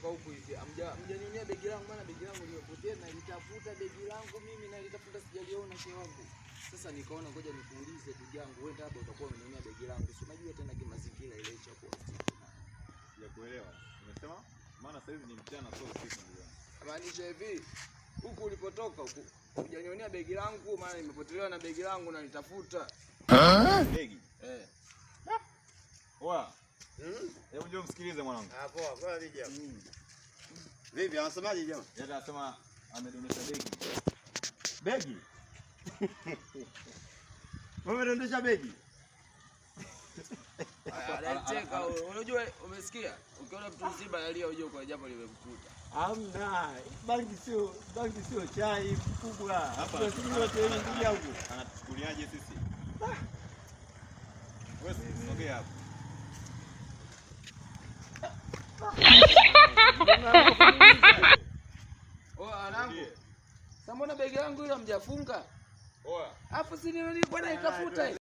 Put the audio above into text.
nimetoka huku hivi. Mjanionea begi langu, maana begi langu limepotea na nitafuta begi langu mimi na nitafuta sijaliona shehe wangu. Sasa nikaona ngoja nikuulize ndugu yangu, wewe labda utakuwa umenionea begi langu. Si unajua tena kimazingira ile cha kwa usiku. Sijakuelewa. Umesema maana sasa hivi ni mchana sio usiku ndio. Maanisha hivi, huku ulipotoka huku, hujanionea begi langu maana nimepotelewa na begi langu na nitafuta. Begi? Poa. Hebu njoo msikilize mwanangu. Poa vija. Vipi anasemaje jamaa? Yeye anasema amedondosha begi. Begi? Wewe umedondosha begi? Anacheka. Unajua umesikia? Ukiona mtu mzima alia ujue kwa jambo limemkuta. Hamna. Bangi sio chai kubwa. Hapa yote hii ndugu yangu. Anatuchukuliaje sisi? Wewe sogea hapo. Anangu. Sasa mbona begi yangu ile hamjafunga? Poa. Alafu si nilikuwa naitafuta.